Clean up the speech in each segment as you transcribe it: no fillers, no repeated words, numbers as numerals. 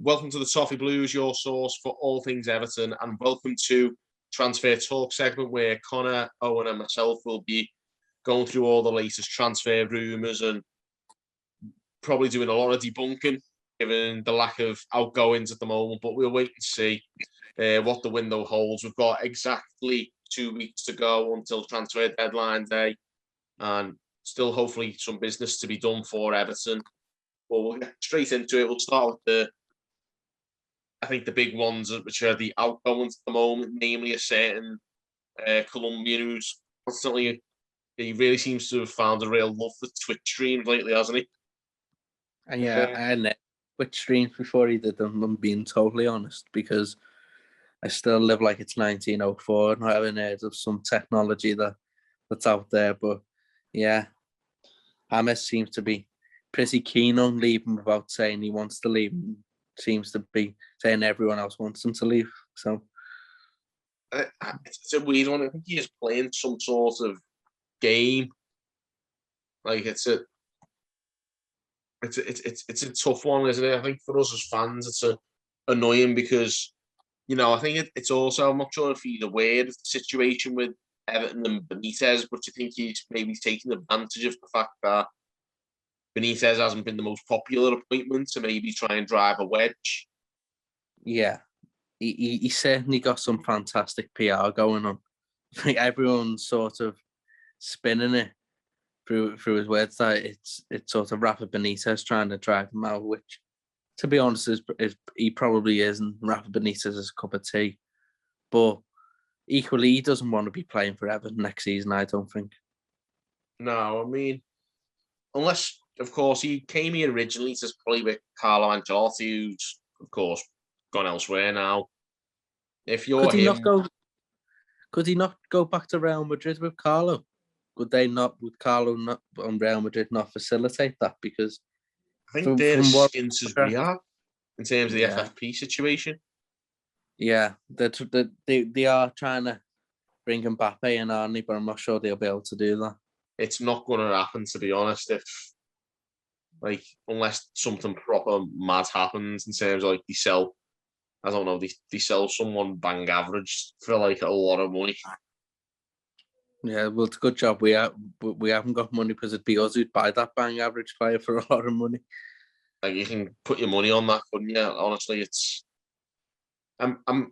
Welcome to the Toffee Blues, your source for all things Everton, and welcome to Transfer Talk segment where Connor, Owen, and myself will be going through all the latest transfer rumours and probably doing a lot of debunking, given the lack of outgoings at the moment. But we'll wait and see what the window holds. We've got exactly 2 weeks to go until transfer deadline day, and still hopefully some business to be done for Everton. Well, we'll get straight into it. We'll start with I think the big ones, which are the outgoings at the moment, namely a certain Colombian who's constantly, he really seems to have found a real love for Twitch streams lately, hasn't he? And yeah, I had Twitch streams before he did them, I'm being totally honest, because I still live like it's 1904 and I haven't heard of some technology that's out there. But yeah, James seems to be pretty keen on leaving without saying he wants to leave. Seems to be saying everyone else wants him to leave. So it's a weird one. I think he is playing some sort of game. Like it's a tough one, isn't it? I think for us as fans, it's annoying because I think it's also, I'm not sure if he's aware of the situation with Everton and Benitez, but I think he's maybe taking advantage of the fact that Benitez hasn't been the most popular appointment to maybe try and drive a wedge. Yeah, he certainly got some fantastic PR going on. I think everyone's sort of spinning it through his words that it's sort of Rafa Benitez trying to drive him out, which, to be honest, is he probably isn't. Rafa Benitez's cup of tea, but equally he doesn't want to be playing for Everton next season, I don't think. No, I mean, unless, of course, he came here originally to play with Carlo Ancelotti, who's, of course, gone elsewhere now. If you're could he not go back to Real Madrid with Carlo? Would Carlo not on Real Madrid not facilitate that? Because I think they're as skint as we are in terms of the FFP situation. Yeah, they are trying to bring Mbappe in, aren't they? But I'm not sure they'll be able to do that. It's not going to happen, to be honest. Unless something proper mad happens in terms of they sell, I don't know, they sell someone bang average for a lot of money. Yeah, well, it's a good job we haven't got money, because it'd be us who'd buy that bang average player for a lot of money. You can put your money on that, couldn't you? Honestly, I'm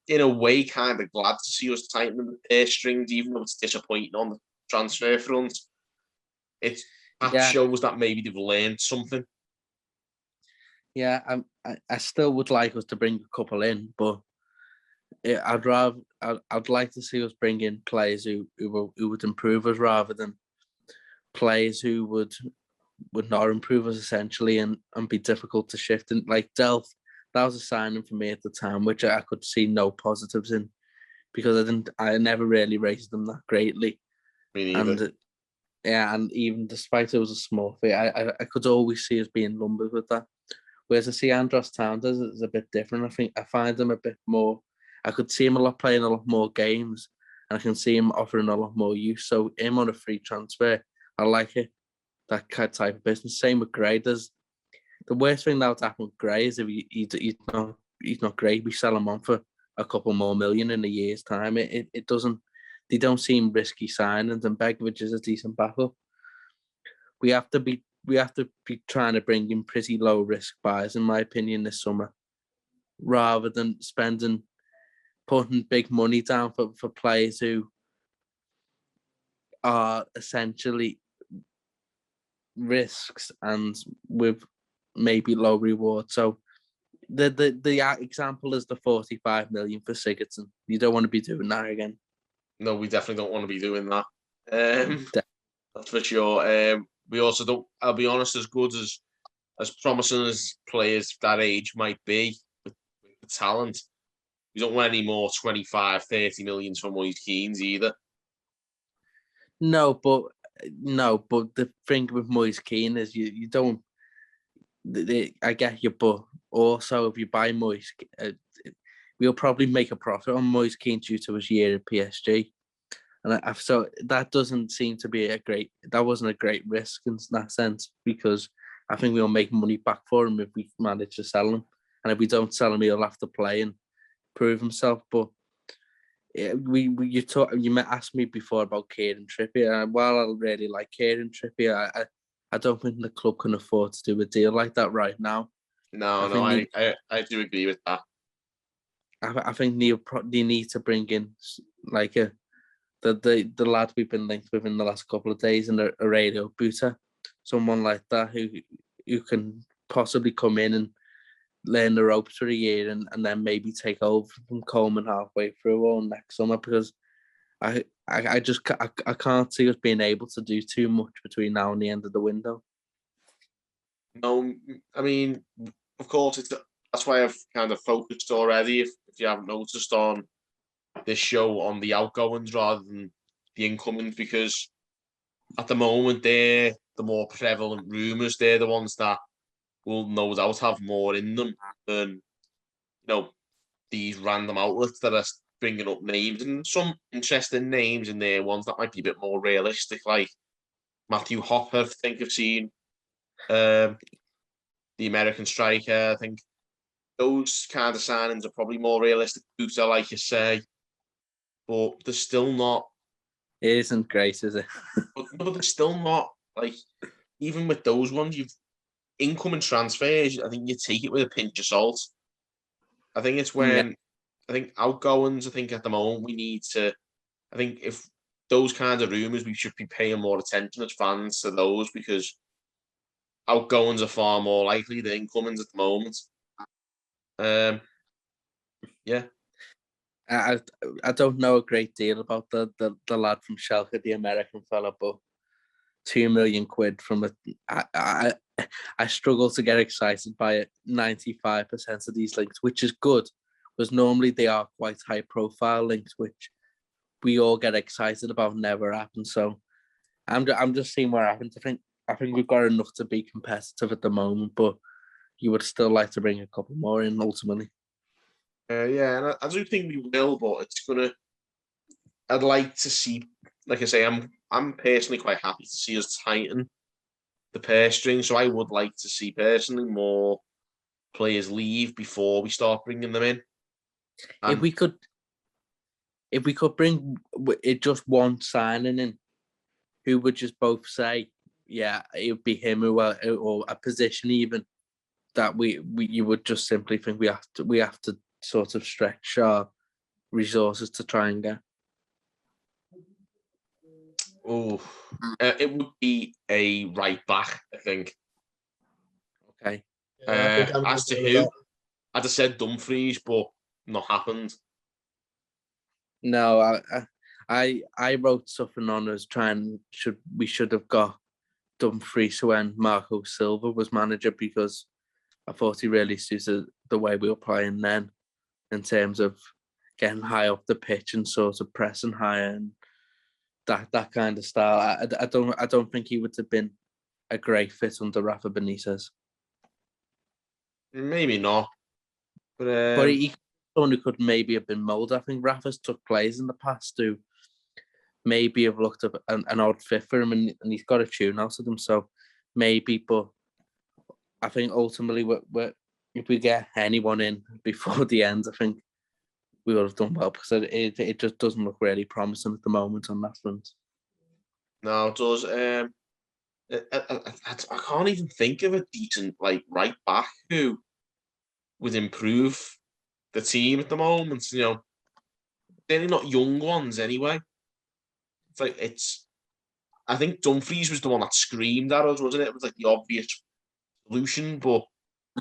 in a way kind of glad to see us tighten the purse strings, even though it's disappointing on the transfer front. It shows that maybe they've learned something. Yeah, I still would like us to bring a couple in, but I'd like to see us bring in players who would improve us rather than players who would not improve us essentially and be difficult to shift. And like Delph, that was a signing for me at the time, which I could see no positives in, because I never really rated them that greatly. Me neither. And even despite it was a small fee, I could always see us being lumbered with that. Whereas I see Andros Townsend is a bit different. I think I find him a bit more. I could see him playing a lot more games, and I can see him offering a lot more use. So him on a free transfer, I like it. That type of business. Same with Gray. The worst thing that would happen with Gray is if he's not great, we sell him on for a couple more million in a year's time. It doesn't. They don't seem risky signings, and Begovic is a decent backup. We have to be trying to bring in pretty low risk buys, in my opinion, this summer, rather than putting big money down for players who are essentially risks and with maybe low reward. So the example is the 45 million for Sigurdsson. You don't want to be doing that again. No, we definitely don't want to be doing that. That's for sure. We also don't, I'll be honest, as good as promising as players that age might be with the talent, we don't want any more 25, 30 millions from Moise Keane either. No, but the thing with Moise Keane is you don't. I get you, but also if you buy Moise, we'll probably make a profit on Moise Keane due to his year at PSG, and so that doesn't seem to be that wasn't a great risk in that sense, because I think we'll make money back for him if we manage to sell him. and if we don't sell him, he'll have to play and prove himself. But you asked me before about Kieran Trippier, and while I really like Kieran Trippier, I don't think the club can afford to do a deal like that right now. I do agree with that. I think they need to bring in like the lad we've been linked with in the last couple of days, and a radio Buta, someone like that who can possibly come in and learn the ropes for a year and then maybe take over from Coleman halfway through or next summer, because I can't see us being able to do too much between now and the end of the window. No, I mean, of course, that's why I've kind of focused already, if you haven't noticed, on this show on the outgoings rather than the incomings, because at the moment they're the more prevalent rumours. They're the ones that will no doubt have more in them than these random outlets that are bringing up names, and some interesting names in there, ones that might be a bit more realistic, like Matthew Hopper. I think I've seen the American striker. I think those kind of signings are probably more realistic. Buta, like you say, but they're still not. It isn't great, is it? but they're still not, like, even with those ones, you've incoming transfers. I think you take it with a pinch of salt. I think it's when I think outgoings. I think at the moment we need to. I think if those kind of rumours, we should be paying more attention as fans to those, because outgoings are far more likely than incomings at the moment. Yeah. I don't know a great deal about the lad from Schalke, the American fella, but £2 million from it. I struggle to get excited by it. 95% of these links, which is good, because normally they are quite high profile links, which we all get excited about, never happen. So I'm just seeing what happens. I think we've got enough to be competitive at the moment, but you would still like to bring a couple more in ultimately. Yeah, and I do think we will, but it's gonna. I'd like to see, like I say, I'm personally quite happy to see us tighten the purse string. So I would like to see personally more players leave before we start bringing them in. And if we could bring it just one signing in, who would just both say, yeah, it would be him or a position even that you would just simply think we have to sort of stretch our resources to try and get. It would be a right back, I think. Okay. As to who, I'd have said Dumfries, but not happened. No, I wrote something on as we should have got Dumfries when Marco Silva was manager, because I thought he really suited the way we were playing then, in terms of getting high up the pitch and sort of pressing higher and that kind of style. I don't think he would have been a great fit under Rafa Benitez. Maybe not, but he someone who could maybe have been moulded. I think Rafa's took players in the past who maybe have looked at an odd fit for him, and he's got a tune out of them. So maybe, but I think ultimately, if we get anyone in before the end, I think we would have done well, because it just doesn't look really promising at the moment on that front. No, it does. I can't even think of a decent right back who would improve the team at the moment. They're not young ones anyway. I think Dumfries was the one that screamed at us, wasn't it? It was like the obvious solution, but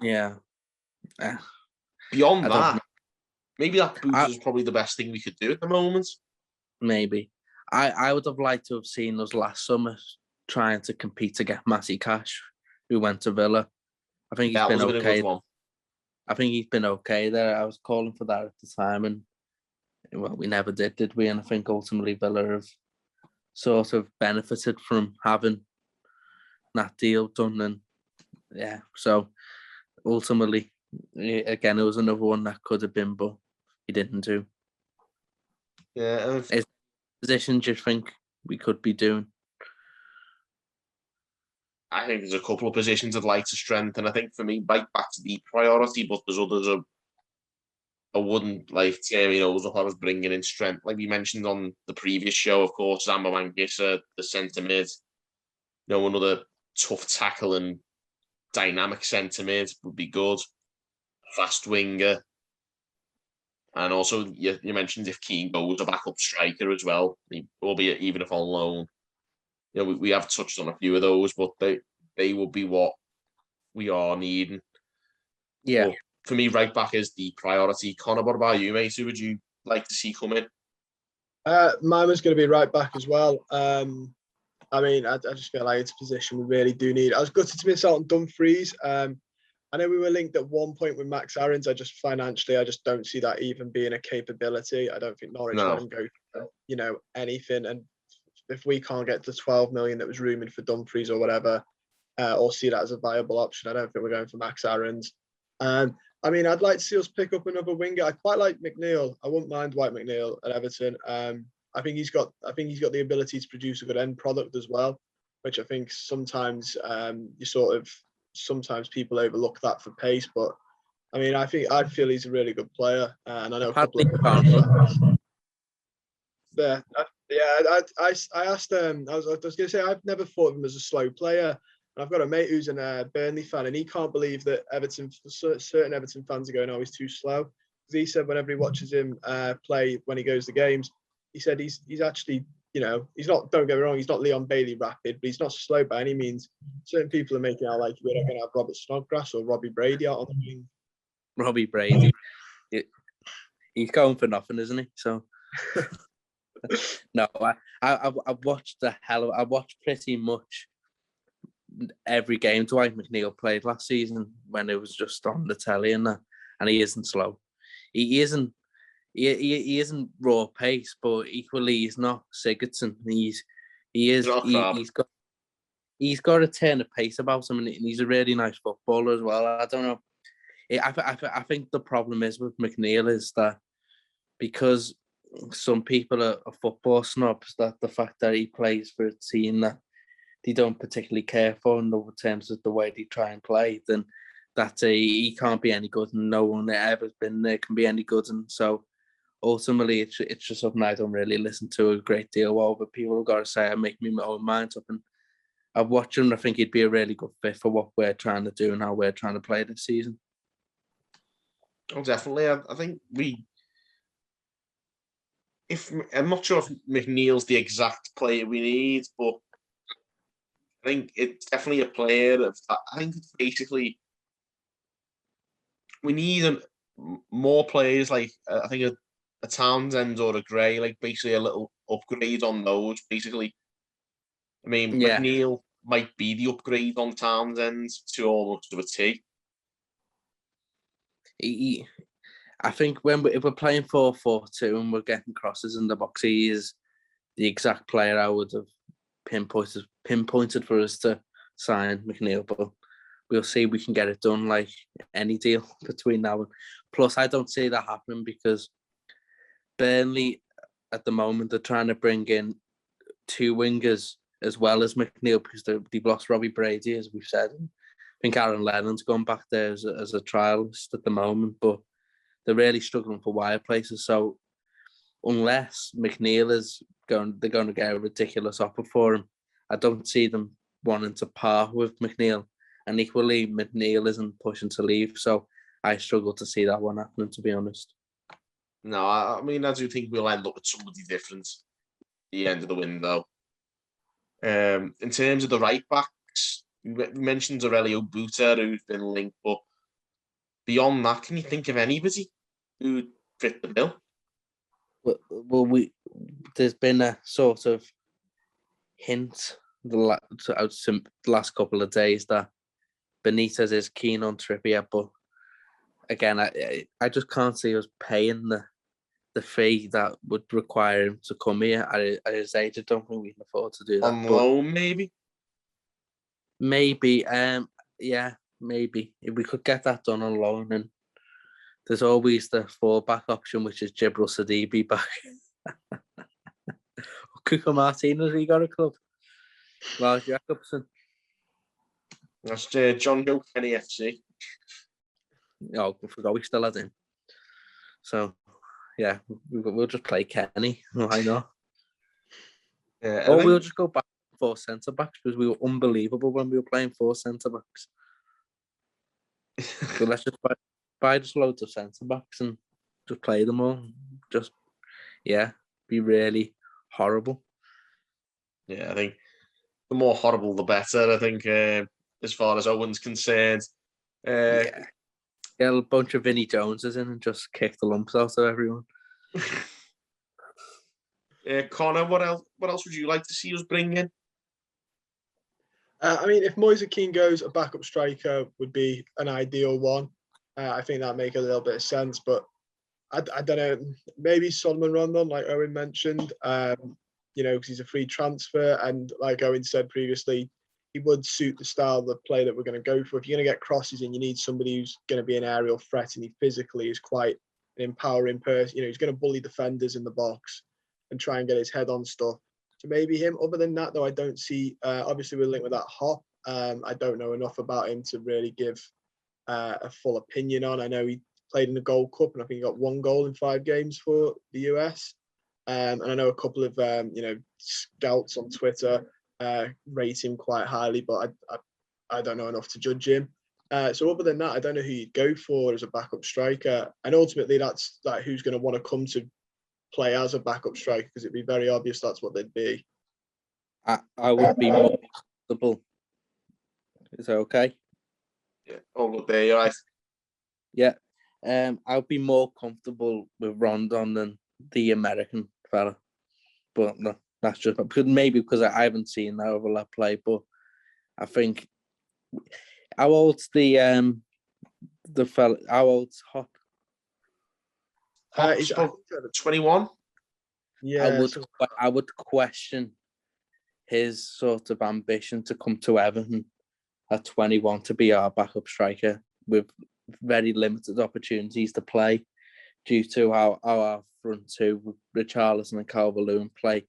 yeah. Beyond that, maybe that boost is probably the best thing we could do at the moment. Maybe. I would have liked to have seen us last summer trying to compete to get Matty Cash, who went to Villa. I think he's been okay. I think he's been okay there. I was calling for that at the time, and well, we never did we? And I think ultimately Villa have sort of benefited from having that deal done. And yeah, so ultimately, again, it was another one that could have been, but he didn't do. Yeah. Positions you think we could be doing? I think there's a couple of positions I'd like to strengthen. I think for me, right back's the priority, but there's others I wouldn't like tear my nose up. I was bringing in strength, like we mentioned on the previous show. Of course, Zamba Wangissa, the centre mid. Another tough tackle and dynamic centre mid would be good. Fast winger, and also you mentioned if Keane goes, a backup striker as well, albeit even if on loan. We have touched on a few of those, but they will be what we are needing. Yeah. But for me, right back is the priority. Connor, what about you, mate? Who would you like to see come in? Mine was going to be right back as well. I mean, I just feel like it's a position we really do need. I was gutted to miss out on Dumfries. I know we were linked at one point with Max Aarons. I just don't see that even being a capability. I don't think Norwich let him go for, anything. And if we can't get to 12 million that was rumoured for Dumfries or whatever, or see that as a viable option, I don't think we're going for Max Aarons. I mean, I'd like to see us pick up another winger. I quite like McNeil. I wouldn't mind Dwight McNeil at Everton. I think he's got the ability to produce a good end product as well, which I think sometimes sometimes people overlook that for pace. But I mean, I feel he's a really good player, and I know a couple of fans. I asked I was going to say I've never thought of him as a slow player. And I've got a mate who's a Burnley fan, and he can't believe that certain Everton fans are going, "Oh, he's too slow." Because he said whenever he watches him play when he goes to games, he said he's actually, he's not. Don't get me wrong, he's not Leon Bailey rapid, but he's not slow by any means. Certain people are making out like we're not going to have Robert Snodgrass or Robbie Brady out on the wing. Robbie Brady, he's going for nothing, isn't he? So. No, I've watched I watched pretty much every game Dwight McNeil played last season when it was just on the telly and that, and he isn't slow. He isn't raw pace, but equally he's not Sigurdsson. He's got a turn of pace about him, and he's a really nice footballer as well. I don't know. I think the problem is with McNeil is that because some people are football snobs, that the fact that he plays for a team that they don't particularly care for in terms of the way they try and play, then that he can't be any good, and no one that ever been there can be any good. And so ultimately, it's just something I don't really listen to a great deal of. But people have got to say, I make me my own mind up. And I've watched him, and I think he'd be a really good fit for what we're trying to do and how we're trying to play this season. Oh, definitely. I think I'm not sure if McNeil's the exact player we need, but I think it's definitely a player of that. I think it's basically we need more players like I think a Townsend or a Gray, like basically a little upgrade on those. Basically, I mean McNeil might be the upgrade on Townsend to almost of a T. I think if we're playing 4-4-2 and we're getting crosses in the box, he is the exact player I would have pinpointed for us to sign McNeil. But we'll see if we can get it done like any deal between now and. Plus, I don't see that happening because Burnley at the moment they're trying to bring in two wingers as well as McNeil because they've lost Robbie Brady, as we've said. And I think Aaron Lennon's gone back there as a trialist at the moment, but they're really struggling for wire places. So unless McNeil they're going to get a ridiculous offer for him, I don't see them wanting to part with McNeil. And equally, McNeil isn't pushing to leave. So I struggle to see that one happening, to be honest. No, I mean, I do think we'll end up with somebody different at the end of the window. In terms of the right backs, we mentioned Aurelio Buta, who's been linked, but beyond that, can you think of anybody who fit the bill? Well, there's been a sort of hint the last couple of days that Benitez is keen on Trippier, but again, I just can't see us paying the fee that would require him to come here at his age. I don't think we can afford to do that. On loan, maybe? Maybe, maybe. If we could get that done on loan, and there's always the fallback option, which is Jibril Sidibe back. Cuco Martinez, he got a club. Lars Jacobson. That's John Joe Kenny FC. Oh, I forgot we still had him. So, yeah, we'll just play Kenny. Why not? Yeah, Or we'll just go back to 4 centre backs because we were unbelievable when we were playing 4 centre backs. So let's just buy just loads of centre backs and just play them all. Just, be really horrible. Yeah, I think the more horrible, the better. I think as far as Owen's concerned. Get a bunch of Vinnie Joneses in and just kick the lumps out of everyone. Connor, what else? What else would you like to see us bring in? I mean, if Moise Keane goes, a backup striker would be an ideal one. I think that'd make a little bit of sense, but I don't know. Maybe Solomon Rondon, like Owen mentioned, because he's a free transfer, and like Owen said previously, he would suit the style of play that we're going to go for. If you're going to get crosses in, you need somebody who's going to be an aerial threat, and he physically is quite an empowering person. He's going to bully defenders in the box and try and get his head on stuff. So maybe him. Other than that, though, I don't see. Obviously, we're linked with that Hop. I don't know enough about him to really give a full opinion on. I know he played in the Gold Cup, and I think he got 1 goal in 5 games for the US. And I know a couple of scouts on Twitter rate him quite highly, but I don't know enough to judge him. So other than that, I don't know who you'd go for as a backup striker. And ultimately, that's like who's going to want to come to play as a backup striker, because it'd be very obvious that's what they'd be. I would be more comfortable. Is that okay? Yeah. Oh, look there, you're right. Yeah. I'd be more comfortable with Rondon than the American fella. But no, that's just because I haven't seen that overlap play. But I think how old's the fella? How old's Hop? Hop's 21. Yeah, I would question his sort of ambition to come to Everton at 21 to be our backup striker with very limited opportunities to play due to how our front two with Richarlison and Calvert-Lewin play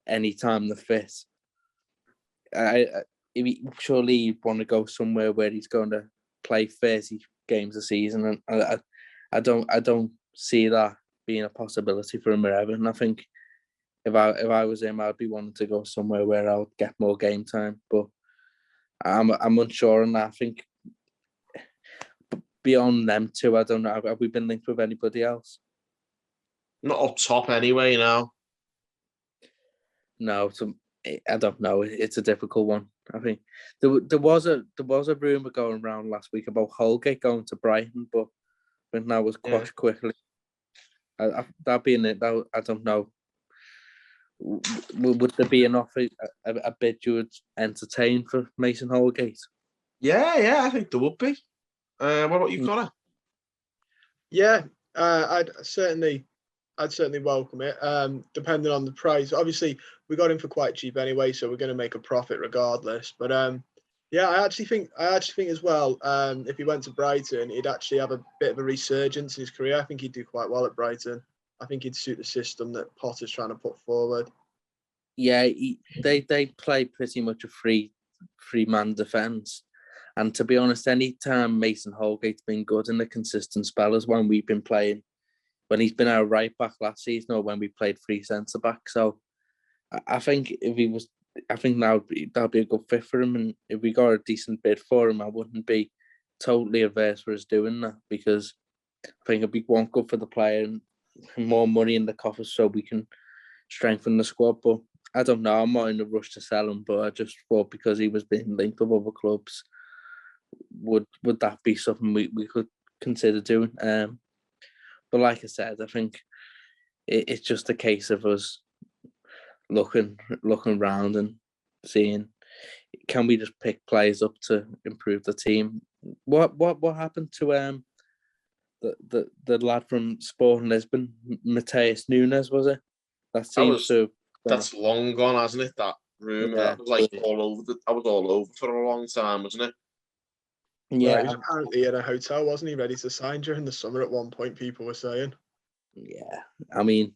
anytime they're fit. Surely he'd want to go somewhere where he's going to play 30 games a season, and I don't see that being a possibility for him at Everton. I think if I was him, I'd be wanting to go somewhere where I would get more game time. But I'm unsure on that. I think beyond them two, I don't know. Have we been linked with anybody else? Not up top anyway now. No, I don't know. It's a difficult one. I think there was a rumor going around last week about Holgate going to Brighton, but I think that was quashed quickly. That being it, I don't know. Would there be an offer, a bid you would entertain for Mason Holgate? Yeah, I think there would be. What about you, Connor? Yeah, I'd certainly welcome it. Depending on the price. Obviously, we got him for quite cheap anyway, so we're going to make a profit regardless. But I actually think as well, if he went to Brighton, he'd actually have a bit of a resurgence in his career. I think he'd do quite well at Brighton. I think he'd suit the system that Potter's trying to put forward. Yeah, they play pretty much a free man defence. And to be honest, any time Mason Holgate's been good in the consistent spell is when we've been playing, when he's been our right back last season or when we played 3 centre back. So I think that'd be a good fit for him. And if we got a decent bid for him, I wouldn't be totally averse for us doing that, because I think it'd be one good for the player and more money in the coffers so we can strengthen the squad. But I don't know. I'm not in a rush to sell him, but I just thought because he was being linked with other clubs, would that be something we could consider doing? But like I said, I think it's just a case of us looking around and seeing, can we just pick players up to improve the team? What happened to the lad from Sporting Lisbon, Mateus Nunes, was it? That's long gone, hasn't it? That rumour that was like all over. I was all over for a long time, wasn't it? Yeah, he was apparently in a hotel, wasn't he, ready to sign during the summer at one point, people were saying. Yeah, I mean,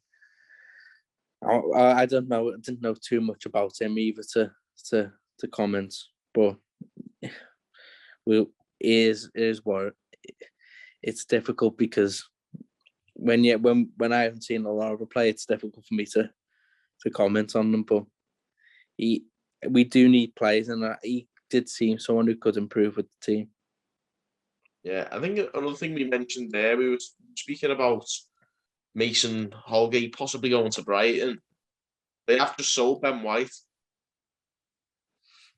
I don't know. I didn't know too much about him either to comment, but is what it's difficult because when I haven't seen a lot of a play, it's difficult for me to comment on them. But we do need players, and he did seem someone who could improve with the team. Yeah, I think another thing we mentioned there, we were speaking about Mason Holgate possibly going to Brighton. They have just sold Ben White.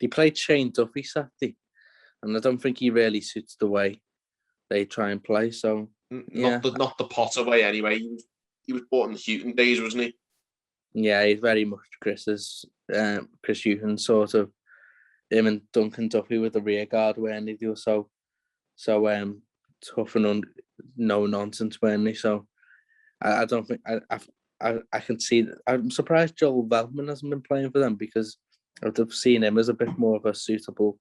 They played Shane Duffy Saturday, and I don't think he really suits the way they try and play. So Not the Potter way anyway. He was bought in the Houghton days, wasn't he? Yeah, he's very much Chris Hughton sort of. Him and Duncan Duffy with the rear guard, weren't they? They were so tough and no nonsense, weren't they? So I don't think I can see that. I'm surprised Joel Veltman hasn't been playing for them, because I'd have seen him as a bit more of a suitable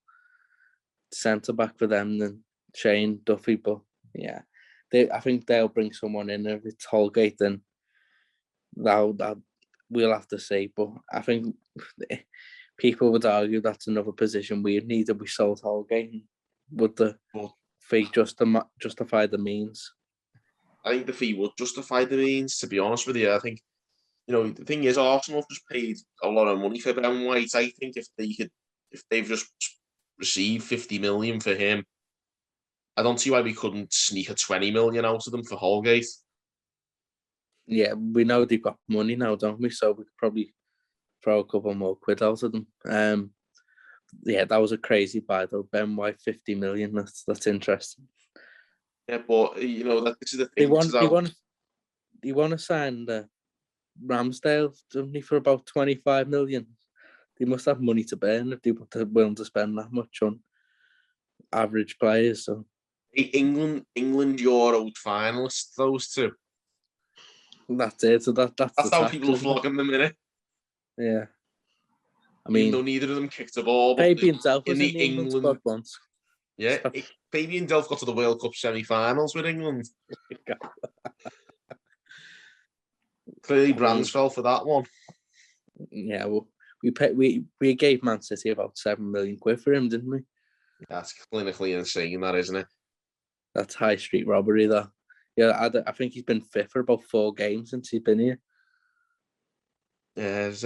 centre back for them than Shane Duffy. But yeah, I think they'll bring someone in. If it's Holgate, then that we'll have to see. But I think people would argue that's another position we need if we sold Holgate. Would the fee justify the means? I think the fee would justify the means, to be honest with you. I think, the thing is, Arsenal have just paid a lot of money for Ben White. I think if they've just received 50 million for him, I don't see why we couldn't sneak a 20 million out of them for Holgate. Yeah, we know they've got money now, don't we? So we could probably throw a couple more quid out of them. Yeah, that was a crazy buy though. Ben White, 50 million. That's interesting. Yeah, but this is the thing. They want to sign Ramsdale, don't they, for about 25 million. They must have money to burn if they're willing to spend that much on average players. So England Euro finalists, those two. That's it. So that's how people are flogging them, innit? Yeah. I Even mean, though neither of them kicked the ball, but Fabian Delph was in the in the England squad once. Yeah, Fabian Delph got to the World Cup semi-finals with England. Clearly, Brands fell for that one. Yeah, well, we gave Man City about 7 million quid for him, didn't we? That's clinically insane, that, isn't it? That's high street robbery, though. Yeah, I think he's been fit for about 4 games since he's been here. Yeah, it's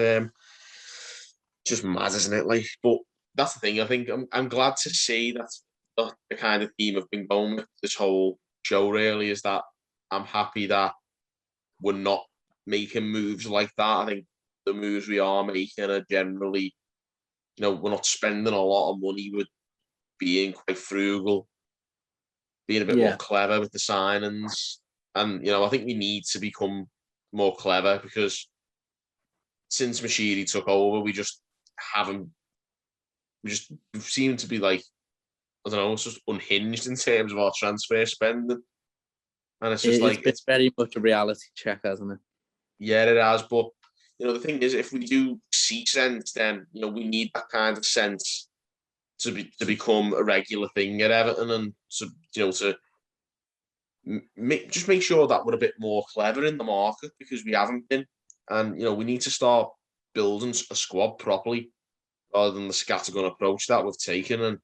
just mad, isn't it? Like, but that's the thing. I think I'm glad to see that the kind of theme I've been going with this whole show. Really, is that I'm happy that we're not making moves like that. I think the moves we are making are generally, we're not spending a lot of money. We're being quite frugal, being a bit more clever with the signings, and I think we need to become more clever, because since Mashiri took over, we just seem to be like, I don't know, it's just unhinged in terms of our transfer spending. And it's just it's very much a reality check, hasn't it? Yeah, it has. But, the thing is, if we do see sense, then, we need that kind of sense to become a regular thing at Everton, and to make sure that we're a bit more clever in the market, because we haven't been. And, we need to start building a squad properly, rather than the scattergun approach that we've taken. And,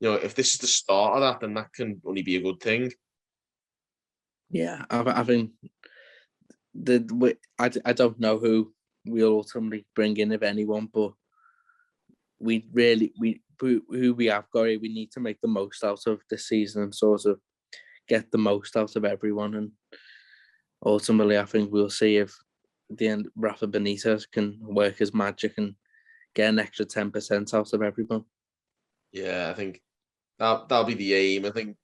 if this is the start of that, then that can only be a good thing. Yeah, I think I don't know who we'll ultimately bring in, if anyone, but who we have got, we need to make the most out of this season and sort of get the most out of everyone. And ultimately, I think we'll see if at the end Rafa Benitez can work his magic and get an extra 10% out of everyone. Yeah, I think that'll be the aim. I think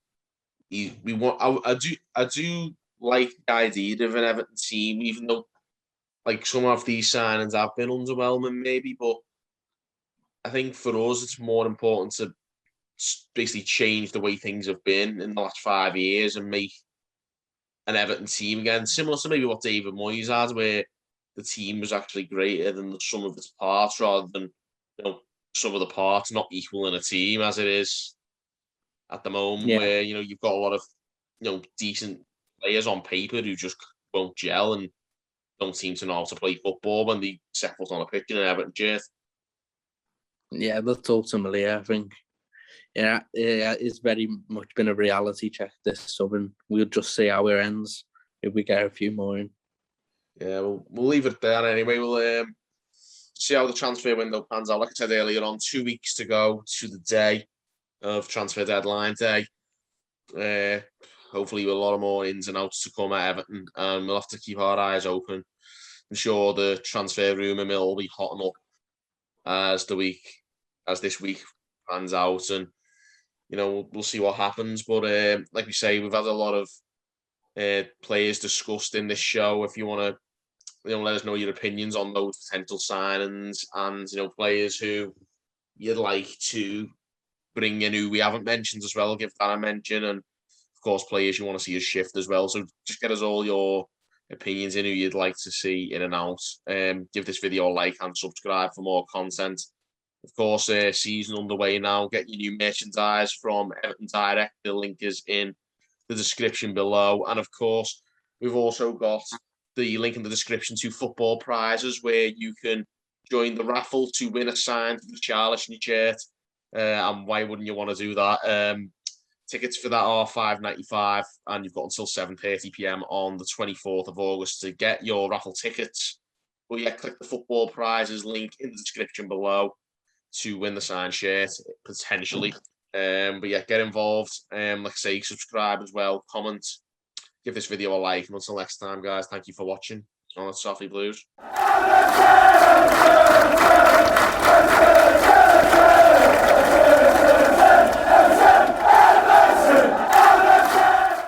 I do like the idea of an Everton team, even though like some of these signings have been underwhelming, maybe. But I think for us, it's more important to basically change the way things have been in the last 5 years and make an Everton team again, similar to maybe what David Moyes had, where the team was actually greater than the sum of its parts, rather than some of the parts not equaling a team as it is at the moment, where you've got a lot of decent players on paper who just won't gel and don't seem to know how to play football when they set foot on a pitch in an Everton shirt. Yeah, that's ultimately, I think Yeah, it's very much been a reality check this summer, and we'll just see how it ends if we get a few more in. Yeah, we'll leave it there anyway. We'll see how the transfer window pans out. Like I said earlier on, 2 weeks to go to the day of transfer deadline day. Hopefully with a lot of more ins and outs to come at Everton, and we'll have to keep our eyes open. I'm sure the transfer rumour mill will be hotting up as this week pans out, and we'll see what happens. But like we say, we've had a lot of players discussed in this show. If you want to let us know your opinions on those potential signings and players who you'd like to bring in who we haven't mentioned as well, give that a mention, and of course players you want to see us shift as well. So just get us all your opinions in who you'd like to see in and out. Give this video a like and subscribe for more content. Of course, season underway now. Get your new merchandise from Everton Direct. The link is in the description below. And of course, we've also got the link in the description to football prizes, where you can join the raffle to win a signed Richarlison shirt. And why wouldn't you want to do that? Tickets for that are £5.95, and you've got until 7:30 p.m. on the 24th of August to get your raffle tickets. But yeah, click the football prizes link in the description below to win the signed shirt, potentially. But yeah, get involved. Like I say, subscribe as well, comment, give this video a like, and until next time, guys, thank you for watching on Toffee Blues.